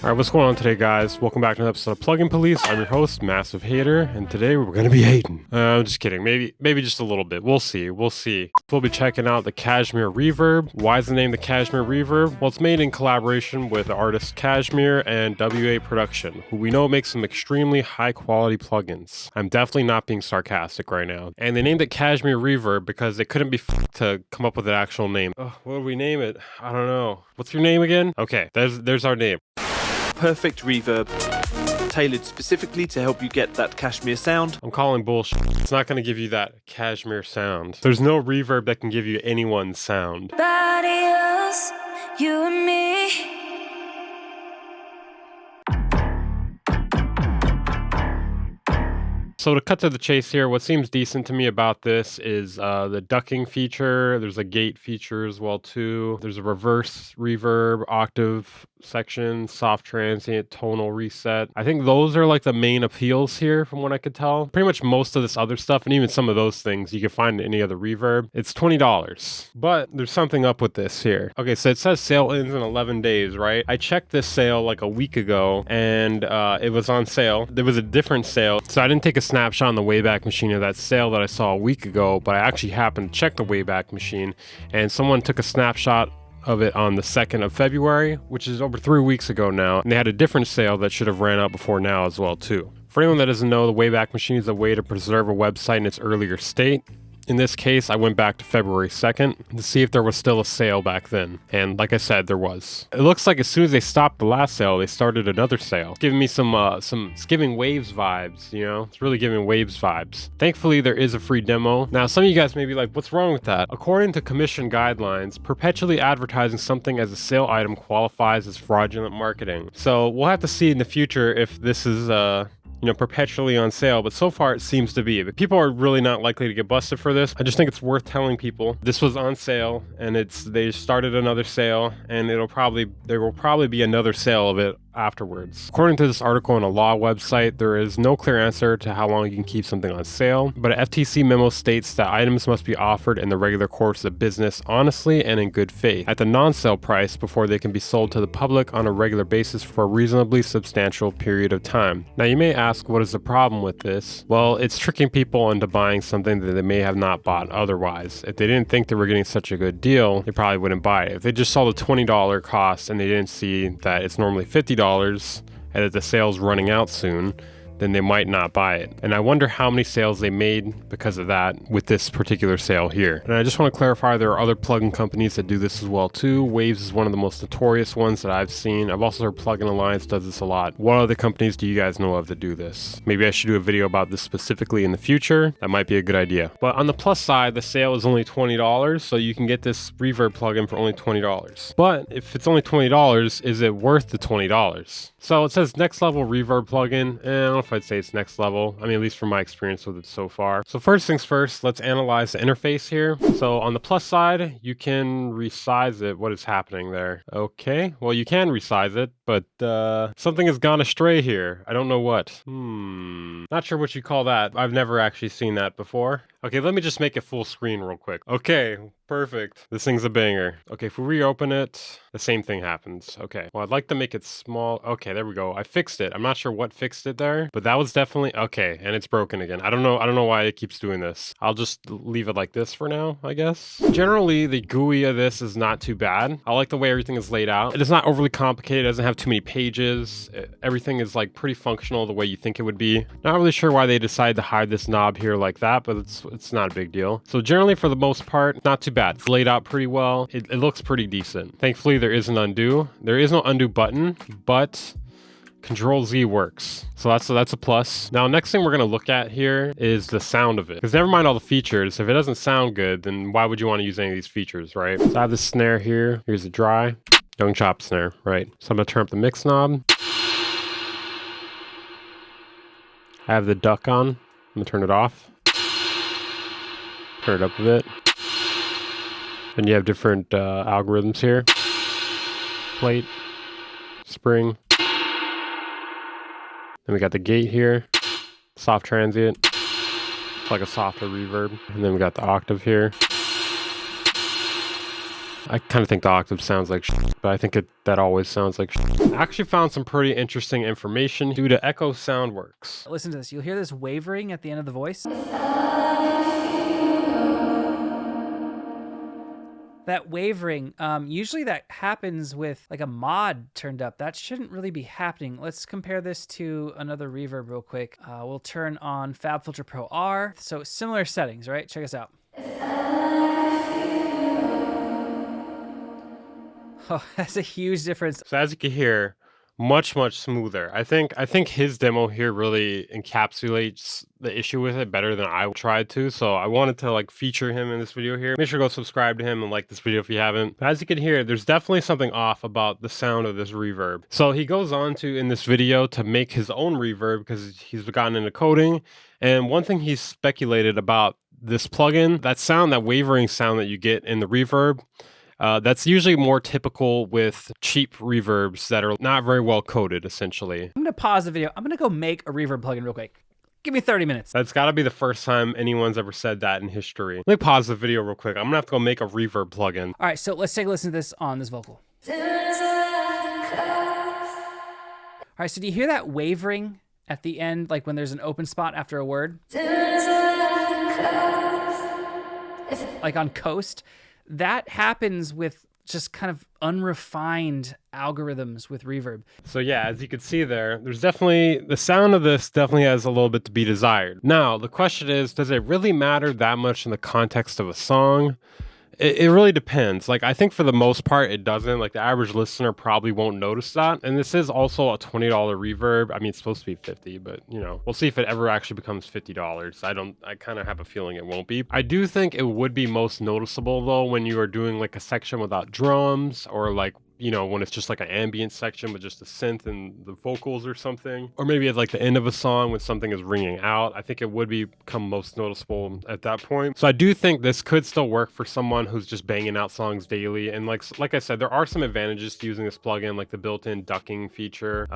Alright, what's going on today, guys? Welcome back to another episode of Plugin Police. I'm your host, Massive Hater, and today we're gonna be hating. I'm just kidding. Maybe just a little bit. We'll see. We'll be checking out the Kashmir Reverb. Why is the name the Kashmir Reverb? Well, it's made in collaboration with the artist Kashmir and WA Production, who we know makes some extremely high-quality plugins. I'm definitely not being sarcastic right now. And they named it Kashmir Reverb because they couldn't be to come up with an actual name. What would we name it? I don't know. What's your name again? Okay, there's our name. Perfect reverb, tailored specifically to help you get that Kashmir sound. I'm calling bullshit. It's not going to give you that Kashmir sound. There's no reverb that can give you anyone's sound. Body us, you and me. So to cut to the chase here, what seems decent to me about this is the ducking feature. There's a gate feature as well too. There's a reverse reverb, octave section, soft transient, tonal reset. I think those are like the main appeals here from what I could tell. Pretty much most of this other stuff and even some of those things you can find in any other reverb. It's $20. But there's something up with this here. Okay, so it says sale ends in 11 days, right? I checked this sale like a week ago and it was on sale. There was a different sale. So I didn't take a snapshot on the Wayback Machine of that sale that I saw a week ago, but I actually happened to check the Wayback Machine and someone took a snapshot of it on the 2nd of February, which is over 3 weeks ago now, and they had a different sale that should have ran out before now as well too. For anyone that doesn't know, the Wayback Machine is a way to preserve a website in its earlier state. In this case, I went back to February 2nd to see if there was still a sale back then. And like I said, there was. It looks like as soon as they stopped the last sale, they started another sale. It's giving me it's giving Waves vibes, you know? It's really giving Waves vibes. Thankfully, there is a free demo. Now, some of you guys may be like, what's wrong with that? According to commission guidelines, perpetually advertising something as a sale item qualifies as fraudulent marketing. So we'll have to see in the future if this is, perpetually on sale, but so far it seems to be. But people are really not likely to get busted for this. I just think it's worth telling people this was on sale and they started another sale and there will probably be another sale of it afterwards. According to this article on a law website, there is no clear answer to how long you can keep something on sale, but an FTC memo states that items must be offered in the regular course of business honestly and in good faith at the non-sale price before they can be sold to the public on a regular basis for a reasonably substantial period of time. Now you may ask, what is the problem with this? Well, it's tricking people into buying something that they may have not bought otherwise. If they didn't think they were getting such a good deal, they probably wouldn't buy it. If they just saw the $20 cost and they didn't see that it's normally $50 and that the sale's running out soon, then they might not buy it. And I wonder how many sales they made because of that with this particular sale here. And I just want to clarify, there are other plugin companies that do this as well too. Waves is one of the most notorious ones that I've seen. I've also heard Plugin Alliance does this a lot. What other companies do you guys know of that do this? Maybe I should do a video about this specifically in the future. That might be a good idea. But on the plus side, the sale is only $20, so you can get this reverb plugin for only $20. But if it's only $20, is it worth the $20? So it says next level reverb plugin, and I don't know if I'd say it's next level. I mean, at least from my experience with it so far. So first things first, let's analyze the interface here. So on the plus side, you can resize it. What is happening there? Okay, well you can resize it, but something has gone astray here. I don't know what. Not sure what you call that. I've never actually seen that before. Okay, let me just make it full screen real quick. Okay, perfect. This thing's a banger. Okay, if we reopen it, the same thing happens. Okay, well, I'd like to make it small. Okay, there we go. I fixed it. I'm not sure what fixed it there, but that was definitely okay. And it's broken again. I don't know why it keeps doing this. I'll just leave it like this for now, I guess. Generally, the GUI of this is not too bad. I like the way everything is laid out. It is not overly complicated. It doesn't have too many pages. Everything is like pretty functional the way you think it would be. Not really sure why they decided to hide this knob here like that, but it's not a big deal. So generally, for the most part, not too bad. It's laid out pretty well. It looks pretty decent. Thankfully, there is an undo. There is no undo button, but Control Z works. So that's a plus. Now, next thing we're going to look at here is the sound of it. Because never mind all the features. If it doesn't sound good, then why would you want to use any of these features, right? So I have the snare here. Here's the dry. Young chop snare, right? So I'm going to turn up the mix knob. I have the duck on. I'm going to turn it off. Turn it up a bit. And you have different algorithms here. Plate, spring. Then we got the gate here. Soft transient. It's like a softer reverb. And then we got the octave here. I kind of think the octave sounds like but I think that always sounds like I actually found some pretty interesting information due to Echo Soundworks. Listen to this. You'll hear this wavering at the end of the voice. That wavering, usually that happens with like a mod turned up. That shouldn't really be happening. Let's compare this to another reverb real quick. We'll turn on FabFilter Pro R. So similar settings, right? Check us out. Oh, that's a huge difference. So as you can hear, much smoother. I think his demo here really encapsulates the issue with it better than I tried to. So I wanted to like feature him in this video here. Make sure to go subscribe to him and like this video if you haven't. But as you can hear, there's definitely something off about the sound of this reverb. So he goes on to in this video to make his own reverb because he's gotten into coding. And one thing he's speculated about this plugin, that sound, that wavering sound that you get in the reverb, that's usually more typical with cheap reverbs that are not very well coded, essentially. I'm going to pause the video. I'm going to go make a reverb plugin real quick. Give me 30 minutes. That's got to be the first time anyone's ever said that in history. Let me pause the video real quick. I'm going to have to go make a reverb plugin. All right, so let's take a listen to this on this vocal. All right, so do you hear that wavering at the end, like when there's an open spot after a word? Like on Coast? That happens with just kind of unrefined algorithms with reverb. So yeah, as you can see there, there's definitely, the sound of this definitely has a little bit to be desired. Now, the question is, does it really matter that much in the context of a song? It really depends. Like, I think for the most part, it doesn't. Like, the average listener probably won't notice that. And this is also a $20 reverb. I mean, it's supposed to be $50, but, you know, we'll see if it ever actually becomes $50. I kind of have a feeling it won't be. I do think it would be most noticeable, though, when you are doing, like, a section without drums or, like, you know, when it's just like an ambient section with just the synth and the vocals or something. Or maybe at like the end of a song when something is ringing out. I think it would become most noticeable at that point. So I do think this could still work for someone who's just banging out songs daily. And like I said, there are some advantages to using this plugin, like the built-in ducking feature.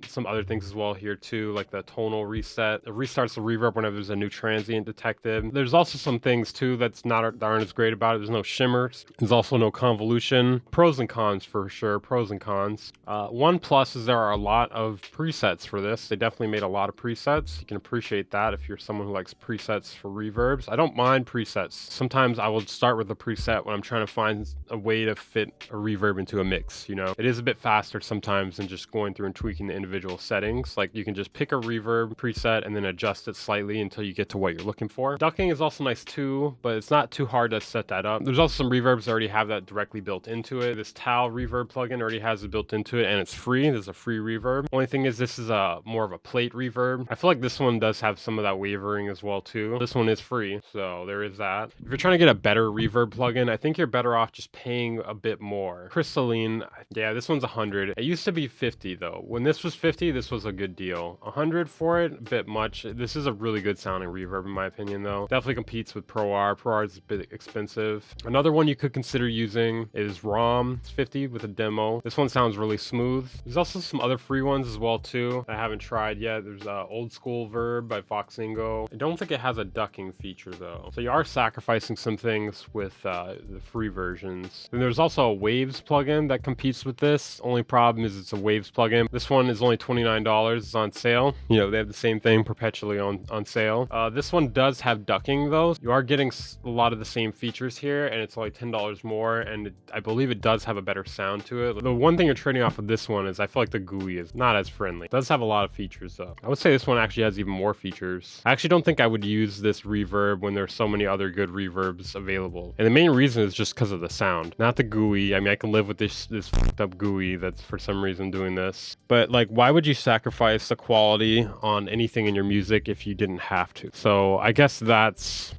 Some other things as well here too, like the tonal reset. It restarts the reverb whenever there's a new transient detected. There's also some things too that aren't as great about it. There's no shimmers. There's also no convolution. Pros and cons for sure. Pros and cons. One plus is there are a lot of presets for this. They definitely made a lot of presets. You can appreciate that if you're someone who likes presets for reverbs. I don't mind presets. Sometimes I will start with a preset when I'm trying to find a way to fit a reverb into a mix, you know. It is a bit faster sometimes than just going through and tweaking the individual settings. Like you can just pick a reverb preset and then adjust it slightly until you get to what you're looking for. Ducking is also nice too, but it's not too hard to set that up. There's also some reverbs that already have that directly built into it. This Tau reverb plugin already has it built into it and it's free. There's a free reverb. Only thing is this is a more of a plate reverb. I feel like this one does have some of that wavering as well too. This one is free, so there is that. If you're trying to get a better reverb plugin, I think you're better off just paying a bit more. Crystalline, yeah, this one's 100. It used to be 50 though. When this was 50, this was a good deal. 100 for it, a bit much. This is a really good sounding reverb in my opinion though. Definitely competes with Pro R. Pro R is a bit expensive. Another one you could consider using is ROM. It's 50 with a demo. This one sounds really smooth. There's also some other free ones as well too I haven't tried yet. There's Old School Verb by Foxingo. I don't think it has a ducking feature though. So you are sacrificing some things with the free versions. Then there's also a Waves plugin that competes with this. Only problem is it's a Waves plugin. This one is only $29. It's on sale. You know, they have the same thing perpetually on sale. This one does have ducking though. You are getting a lot of the same features here and it's only $10 more and I believe it does have a better sound to it. The one thing you're trading off with this one is I feel like the GUI is not as friendly. It does have a lot of features though. I would say this one actually has even more features. I actually don't think I would use this reverb when there's so many other good reverbs available. And the main reason is just because of the sound, not the GUI. I mean, I can live with this fucked up GUI that's for some reason doing this. But like, why would you sacrifice the quality on anything in your music if you didn't have to? So I guess that's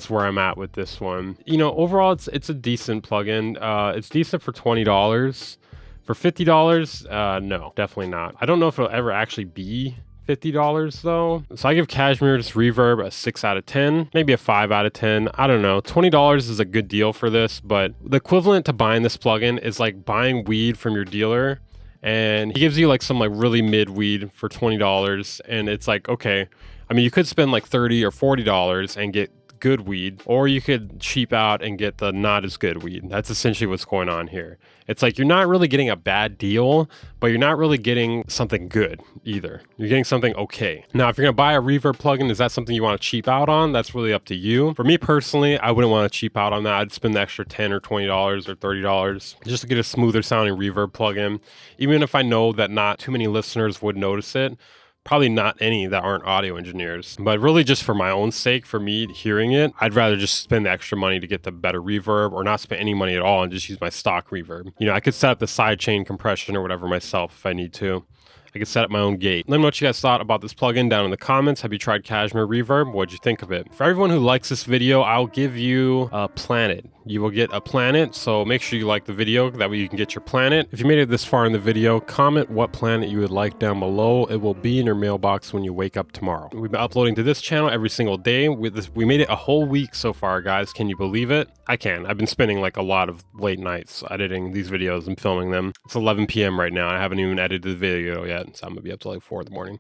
where I'm at with this one. You know, overall, it's a decent plugin. It's decent for $20. For $50, no, definitely not. I don't know if it'll ever actually be $50 though. So I give Kashmir's Reverb a 6 out of 10, maybe a 5 out of 10. I don't know. $20 is a good deal for this, but the equivalent to buying this plugin is like buying weed from your dealer and he gives you like some like really mid weed for $20 and it's like, okay, I mean, you could spend like $30 or $40 and get good weed, or you could cheap out and get the not as good weed. That's essentially what's going on here. It's like you're not really getting a bad deal, but you're not really getting something good either. You're getting something okay. Now, if you're gonna buy a reverb plugin, is that something you want to cheap out on? That's really up to you. For me personally, I wouldn't want to cheap out on that. I'd spend the extra $10 or $20 or $30 just to get a smoother sounding reverb plugin. Even if I know that not too many listeners would notice it, probably not any that aren't audio engineers, but really just for my own sake, for me hearing it, I'd rather just spend the extra money to get the better reverb or not spend any money at all and just use my stock reverb. You know, I could set up the sidechain compression or whatever myself if I need to. I could set up my own gate. Let me know what you guys thought about this plugin down in the comments. Have you tried Kashmir Reverb? What'd you think of it? For everyone who likes this video, I'll give you a planet. You will get a planet, so make sure you like the video. That way you can get your planet. If you made it this far in the video, comment what planet you would like down below. It will be in your mailbox when you wake up tomorrow. We've been uploading to this channel every single day. We made it a whole week so far, guys. Can you believe it? I can. I've been spending like a lot of late nights editing these videos and filming them. It's 11 p.m. right now. I haven't even edited the video yet, so I'm gonna be up till like 4 in the morning.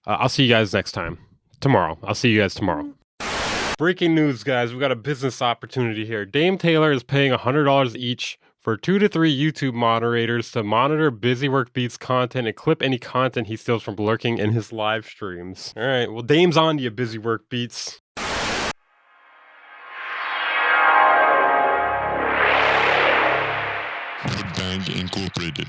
I'll see you guys next time. Tomorrow. I'll see you guys tomorrow. Breaking news, guys. We got a business opportunity here. Dame Taylor is paying $100 each for 2 to 3 YouTube moderators to monitor Busywork Beats content and clip any content he steals from lurking in his live streams. All right, well, Dame's on to you, Busywork Beats. Bang Incorporated.